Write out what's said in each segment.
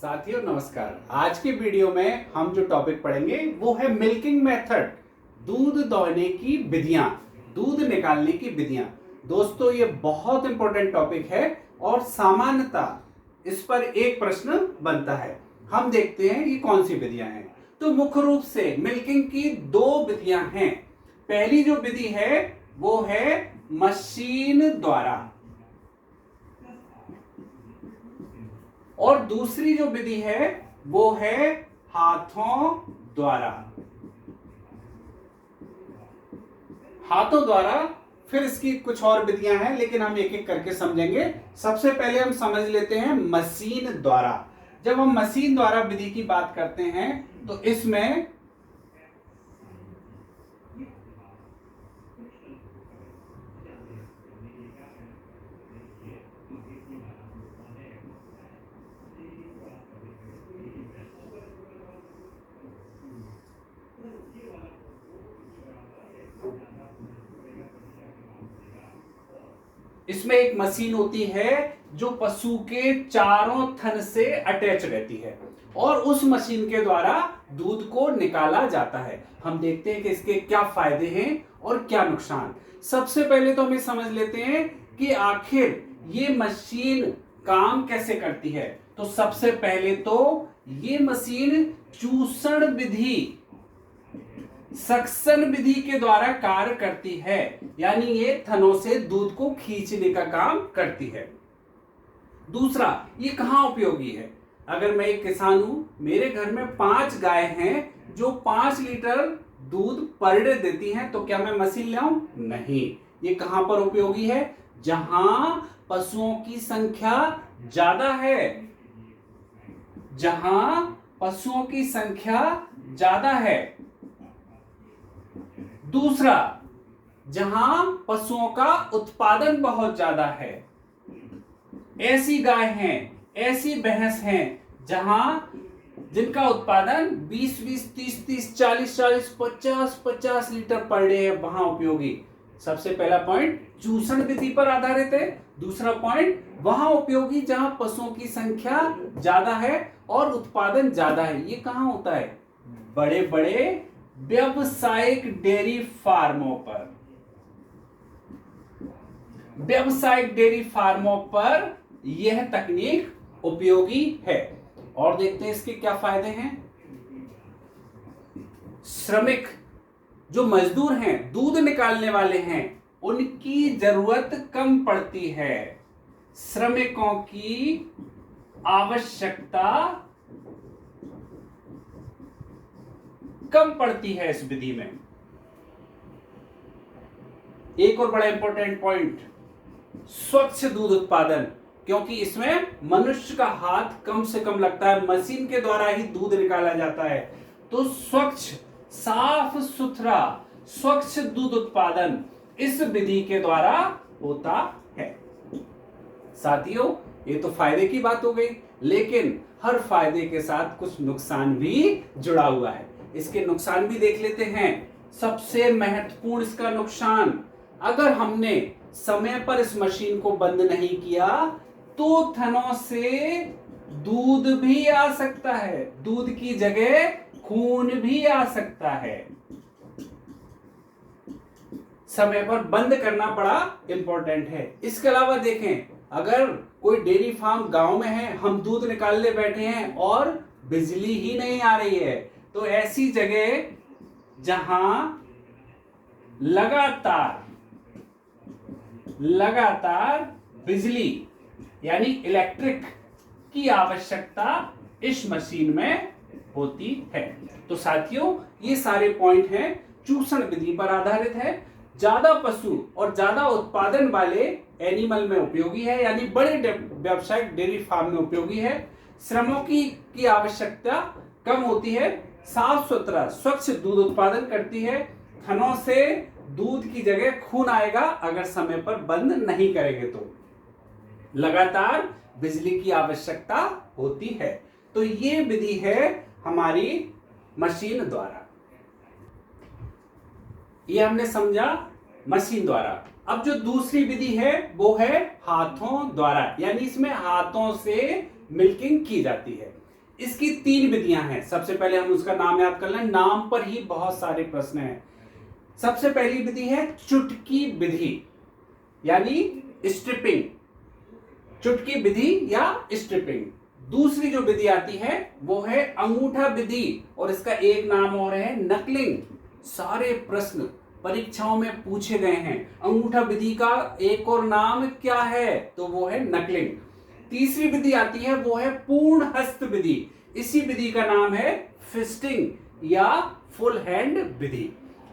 साथियों नमस्कार। आज की वीडियो में हम जो टॉपिक पढ़ेंगे वो है मिल्किंग मेथड, दूध दोहने की विधियां, दूध निकालने की विधियां। दोस्तों ये बहुत इंपॉर्टेंट टॉपिक है और सामान्यतः इस पर एक प्रश्न बनता है। हम देखते हैं ये कौन सी विधियां हैं। तो मुख्य रूप से मिल्किंग की दो विधियां हैं। पहली जो विधि है वो है मशीन द्वारा और दूसरी जो विधि है वो है हाथों द्वारा। हाथों द्वारा फिर इसकी कुछ और विधियां हैं, लेकिन हम एक एक करके समझेंगे। सबसे पहले हम समझ लेते हैं मशीन द्वारा। जब हम मशीन द्वारा विधि की बात करते हैं तो इसमें इसमें एक मशीन होती है जो पशु के चारों थन से अटैच रहती है और उस मशीन के द्वारा दूध को निकाला जाता है। हम देखते हैं कि इसके क्या फायदे हैं और क्या नुकसान। सबसे पहले तो हम ये समझ लेते हैं कि आखिर ये मशीन काम कैसे करती है। तो सबसे पहले तो ये मशीन चूसण विधि, सक्शन विधि के द्वारा कार्य करती है, यानी ये थनों से दूध को खींचने का काम करती है। दूसरा, ये कहां उपयोगी है। अगर मैं एक किसान हूं, मेरे घर में 5 गाय हैं जो 5 लीटर दूध पर डे देती हैं, तो क्या मैं मशीन ले आऊं? नहीं। ये कहां पर उपयोगी है? जहां पशुओं की संख्या ज्यादा है, जहां पशुओं की संख्या ज्यादा है। दूसरा, जहां पशुओं का उत्पादन बहुत ज्यादा है। ऐसी गाय हैं, ऐसी भैंस हैं जहां जिनका उत्पादन 20-20, 30-30, 40-40, 50-50 लीटर पर डे है, वहां उपयोगी। सबसे पहला पॉइंट चूसण विधि पर आधारित है। दूसरा पॉइंट वहां उपयोगी जहां पशुओं की संख्या ज्यादा है और उत्पादन ज्यादा है। ये कहां होता है? बड़े बड़े व्यावसायिक डेयरी फार्मों पर। व्यावसायिक डेयरी फार्मों पर यह तकनीक उपयोगी है। और देखते हैं इसके क्या फायदे हैं। श्रमिक जो मजदूर हैं, दूध निकालने वाले हैं, उनकी जरूरत कम पड़ती है। श्रमिकों की आवश्यकता कम पड़ती है इस विधि में। एक और बड़ा इंपॉर्टेंट पॉइंट, स्वच्छ दूध उत्पादन, क्योंकि इसमें मनुष्य का हाथ कम से कम लगता है, मशीन के द्वारा ही दूध निकाला जाता है। तो स्वच्छ, साफ सुथरा, स्वच्छ दूध उत्पादन इस विधि के द्वारा होता है। साथियों, ये तो फायदे की बात हो गई, लेकिन हर फायदे के साथ कुछ नुकसान भी जुड़ा हुआ है। इसके नुकसान भी देख लेते हैं। सबसे महत्वपूर्ण इसका नुकसान, अगर हमने समय पर इस मशीन को बंद नहीं किया तो थनों से दूध भी आ सकता है, दूध की जगह खून भी आ सकता है। समय पर बंद करना बड़ा इंपॉर्टेंट है। इसके अलावा देखें, अगर कोई डेयरी फार्म गांव में है, हम दूध निकालने बैठे हैं और बिजली ही नहीं आ रही है, तो ऐसी जगह जहां लगातार बिजली यानी इलेक्ट्रिक की आवश्यकता इस मशीन में होती है। तो साथियों, ये सारे पॉइंट हैं, चूसण विधि पर आधारित है, ज्यादा पशु और ज्यादा उत्पादन वाले एनिमल में उपयोगी है, यानी बड़े व्यावसायिक डेयरी फार्म में उपयोगी है। श्रमों की आवश्यकता कम होती है, साफ सुथरा स्वच्छ दूध उत्पादन करती है, थनों से दूध की जगह खून आएगा अगर समय पर बंद नहीं करेंगे तो। लगातार बिजली की आवश्यकता होती है। तो ये विधि है हमारी मशीन द्वारा। ये हमने समझा मशीन द्वारा। अब जो दूसरी विधि है वो है हाथों द्वारा, यानी इसमें हाथों से मिल्किंग की जाती है। इसकी 3 विधियां हैं। सबसे पहले हम उसका नाम याद कर लें, नाम पर ही बहुत सारे प्रश्न हैं। सबसे पहली विधि है चुटकी विधि, यानी स्ट्रिपिंग, चुटकी विधि या स्ट्रिपिंग। दूसरी जो विधि आती है वो है अंगूठा विधि, और इसका एक नाम और है नकलिंग। सारे प्रश्न परीक्षाओं में पूछे गए हैं। अंगूठा विधि का एक और नाम क्या है, तो वो है नकलिंग। तीसरी विधि आती है वो है पूर्ण हस्त विधि। इसी विधि का नाम है फिस्टिंग या फुल हैंड विधि।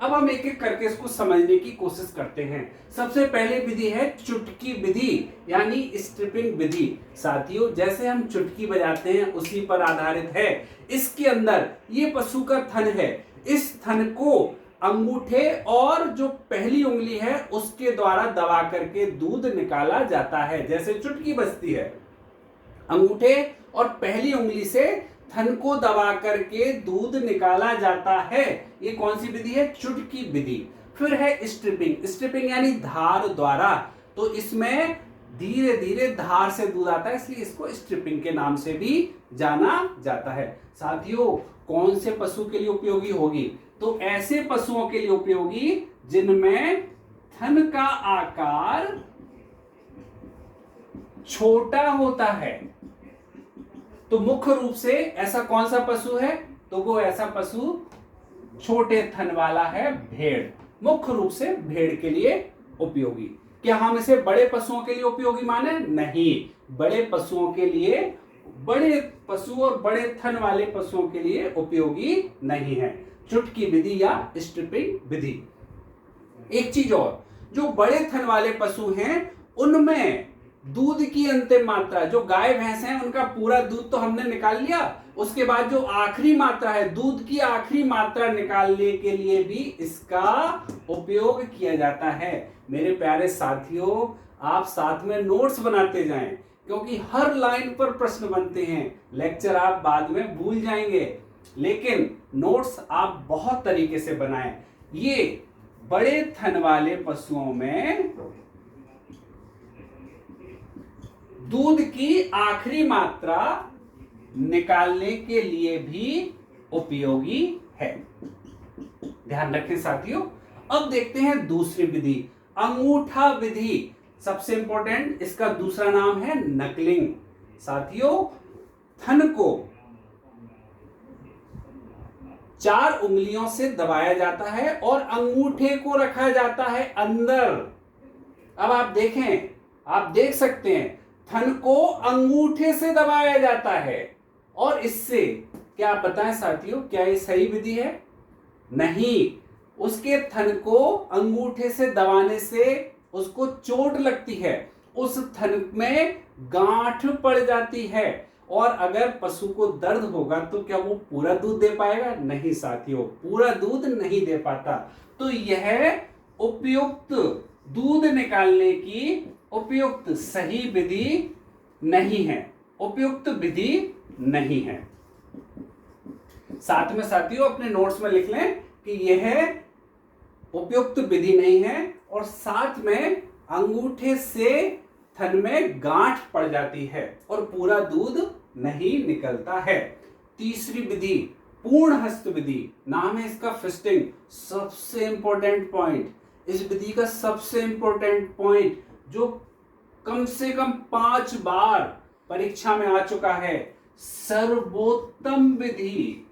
अब हम एक एक करके इसको समझने की कोशिश करते हैं। सबसे पहले विधि है चुटकी विधि यानी स्ट्रिपिंग विधि। साथियों, जैसे हम चुटकी बजाते हैं उसी पर आधारित है। इसके अंदर ये पशु का थन है, इस थन को अंगूठे और जो पहली उंगली है उसके द्वारा दबा करके दूध निकाला जाता है। जैसे चुटकी बजती है, अंगूठे और पहली उंगली से थन को दबा करके दूध निकाला जाता है। ये कौन सी विधि है? चुटकी विधि। फिर है स्ट्रिपिंग। स्ट्रिपिंग यानी धार द्वारा, तो इसमें धीरे धीरे धार से दूध आता है, इसलिए इसको स्ट्रिपिंग के नाम से भी जाना जाता है। साथियों, कौन से पशु के लिए उपयोगी होगी? तो ऐसे पशुओं के लिए उपयोगी जिनमें थन का आकार छोटा होता है। तो मुख्य रूप से ऐसा कौन सा पशु है? तो वो ऐसा पशु छोटे थन वाला है, भेड़। मुख्य रूप से भेड़ के लिए उपयोगी। क्या हम इसे बड़े पशुओं के लिए उपयोगी माने? नहीं, बड़े पशुओं के लिए, बड़े पशु और बड़े थन वाले पशुओं के लिए उपयोगी नहीं है चुटकी विधि या स्ट्रिपिंग विधि। एक चीज और, जो बड़े थन वाले पशु हैं उनमें दूध की अंतिम मात्रा, जो गाय भैंस हैं उनका पूरा दूध तो हमने निकाल लिया, उसके बाद जो आखिरी मात्रा है, दूध की आखिरी मात्रा निकालने के लिए भी इसका उपयोग किया जाता है। मेरे प्यारे साथियों, आप साथ में नोट्स बनाते जाएं, क्योंकि हर लाइन पर प्रश्न बनते हैं। लेक्चर आप बाद में भूल जाएंगे, लेकिन नोट्स आप बहुत तरीके से बनाएं। ये बड़े थन वाले पशुओं में दूध की आखिरी मात्रा निकालने के लिए भी उपयोगी है। ध्यान रखें साथियों। अब देखते हैं दूसरी विधि, अंगूठा विधि। सबसे इंपॉर्टेंट, इसका दूसरा नाम है नकलिंग। साथियों, थन को 4 उंगलियों से दबाया जाता है और अंगूठे को रखा जाता है अंदर। अब आप देखें, आप देख सकते हैं, थन को अंगूठे से दबाया जाता है, और इससे क्या आप बताएं साथियों, क्या ये सही विधि है? नहीं, उसके थन को अंगूठे से दबाने से उसको चोट लगती है, उस थन में गांठ पड़ जाती है, और अगर पशु को दर्द होगा तो क्या वो पूरा दूध दे पाएगा? नहीं साथियों, पूरा दूध नहीं दे पाता। तो यह उपयुक्त दूध निकालने की उपयुक्त सही विधि नहीं है, उपयुक्त विधि नहीं है। साथ में साथियों अपने नोट्स में लिख लें कि यह उपयुक्त विधि नहीं है, और साथ में अंगूठे से थन में गांठ पड़ जाती है और पूरा दूध नहीं निकलता है। तीसरी विधि पूर्ण हस्त विधि, नाम है इसका फिस्टिंग। सबसे इंपॉर्टेंट पॉइंट, इस विधि का सबसे इंपॉर्टेंट पॉइंट जो कम से कम 5 बार परीक्षा में आ चुका है, सर्वोत्तम विधि,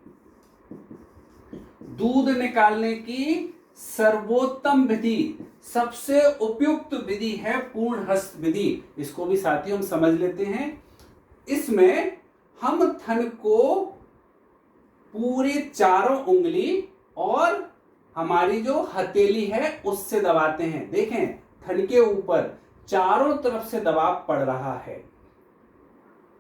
दूध निकालने की सर्वोत्तम विधि, सबसे उपयुक्त विधि है पूर्ण हस्त विधि। इसको भी साथियों हम समझ लेते हैं। इसमें हम थन को पूरे चारों उंगली और हमारी जो हथेली है उससे दबाते हैं। देखें, थन के ऊपर चारों तरफ से दबाव पड़ रहा है,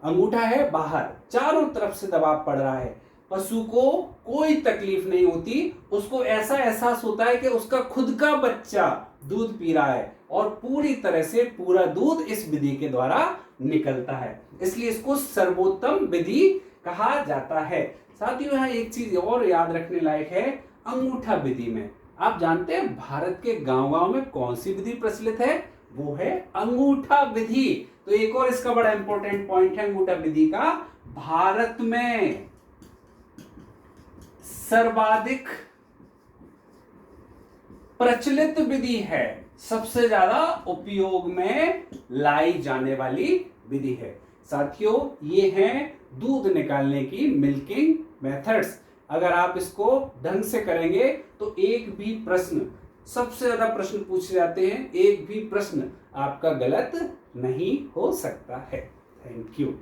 अंगूठा है बाहर, चारों तरफ से दबाव पड़ रहा है। पशु को कोई तकलीफ नहीं होती, उसको ऐसा एहसास होता है कि उसका खुद का बच्चा दूध पी रहा है, और पूरी तरह से पूरा दूध इस विधि के द्वारा निकलता है, इसलिए इसको सर्वोत्तम विधि कहा जाता है। साथियों, यहाँ एक चीज और याद रखने लायक है, अंगूठा विधि में आप जानते हैं भारत के गांव-गांव में कौन सी विधि प्रचलित है? वो है अंगूठा विधि। तो एक और इसका बड़ा इंपॉर्टेंट पॉइंट है अंगूठा विधि का, भारत में सर्वाधिक प्रचलित विधि है, सबसे ज्यादा उपयोग में लाई जाने वाली विधि है। साथियों, ये हैं दूध निकालने की मिल्किंग मेथड्स। अगर आप इसको ढंग से करेंगे तो एक भी प्रश्न, सबसे ज्यादा प्रश्न पूछे जाते हैं, एक भी प्रश्न आपका गलत नहीं हो सकता है। Thank you.